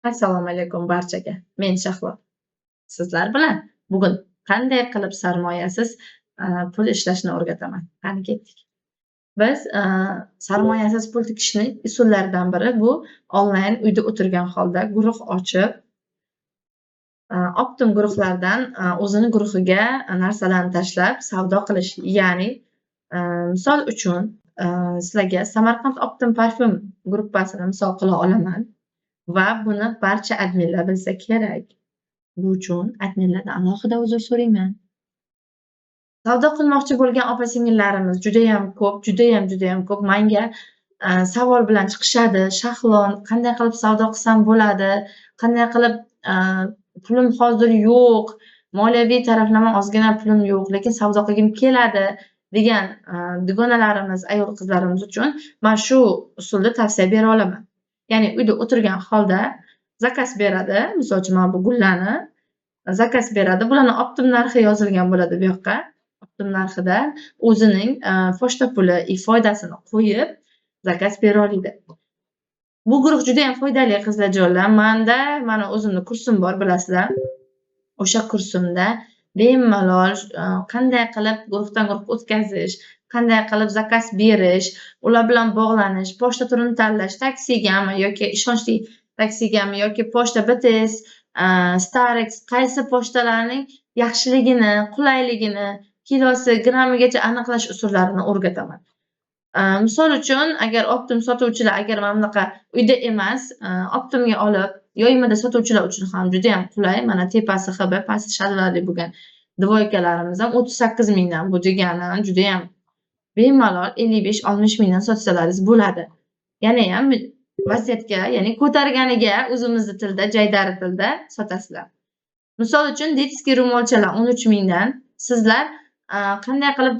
Assalomu alaykum barchaga. Men Shahlo. Sizlar bilan bugun qanday qilib sarmoyasiz pul ishlashni o'rgataman. Qani ketdik. Biz sarmoyasiz pul tikishning usullaridan biri bu onlayn uyda o'tirgan holda guruh ochib, Optim guruhlardan o'zini guruhiga narsalarni tashlab savdo qilish. Ya'ni, misol uchun, sizlarga Samarqand Optim parfyum gruppasini misol qila olaman va buni barcha adminlar bilsa kerak. Bu uchun adminlardan alohida uzr so'rayman. Savdo qilmoqchi bo'lgan opa-singillarimiz judayam ko'p menga savol bilan chiqishadi. Shahlo, qanday qilib savdo qilsam bo'ladi? Qanday qilib pulim hozir yo'q, moliyaviy taraflama ozgina pulim yo'q, lekin savdo qilgim keladi degan dugonalarimiz, ayol qizlarimiz uchun men shu usulni tavsiya bera olaman. Ya'ni uyda o'tirgan holda zakaz beradi. Misol uchun mana bu gullarni zakaz beradi. Bularning optim narxi yozilgan bo'ladi bu yoqqa. Optim narxida o'zining pochta puli foydasini qo'yib zakaz bera oladi. Bu guruh juda ham foydali qizlarjonlar. Menda mana o'zimning kursim bor, bilasizlar. O'sha kursimda bemalol qanday qilib guruhdan guruhga o'tkazish, qanday qilib zakaz berish, ular bilan bog'lanish, pochta turini tanlash, taksigami yoki ishonchli taksigami yoki pochta BTS, Starex qaysi pochtalarning yaxshiligini, qulayligini, kilosi, grammigacha aniqlash usullarini o'rgataman. Misol uchun, agar Optim sotuvchilar agar mana bunaqa uyda emas, Optimga olib, yo'lmada sotuvchilar uchun ham juda ham qulay. Mana tepasi HB, pasti shadlarli bo'lgan dvoykalarimiz ham 38 mingdan. Bu degani juda ham bemalol 55-60 mingdan sotsalaringiz bo'ladi. Yana ham vasiyatga, ya'ni ko'targaniga o'zimizning tilda, jaydari tilda sotasizlar. Misol uchun, detskiy ro'molchalar 13 mingdan. Sizlar qanday qilib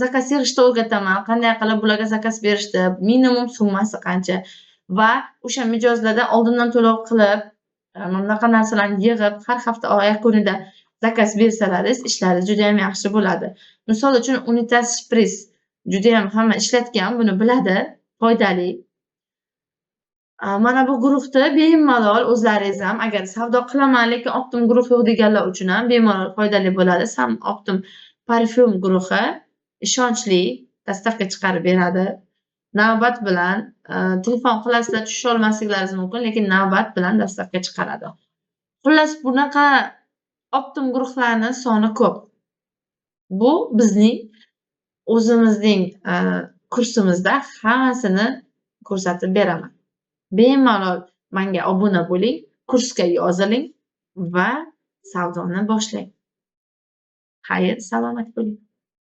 zakaz berishni o'rgataman, qanday qilib bularga zakaz berishni, minimum summasi qancha va o'sha mijozlardan oldindan to'lov qilib, mana bunaqa narsalarni yig'ib, har hafta yakunida zakaz bersalaringiz, ishlaringiz juda ham yaxshi bo'ladi. Misol uchun, Unitas Shpris juda ham hamma ishlatgan, buni biladi, foydali. Mana bu guruhda bemalol o'zlaringiz ham agar savdo qilaman, lekin Optim guruh yo'q deganlar uchun ham bemalol foydali bo'ladi. Sam Optim parfyum guruhi ishonchli, dastavka chiqarib beradi. Navbat bilan telefon qilasizlar, tusha olmasliklaringiz mumkin, lekin navbat bilan dastavka chiqaradi. Xullas, bunaqa Optim guruhlarning soni ko'p. Bu bizning o'zimizning kursimizda hammasini ko'rsatib beraman. Bemalol menga obuna bo'ling, kursga yoziling va savdoni boshlang. Xayr, salomat bo'ling.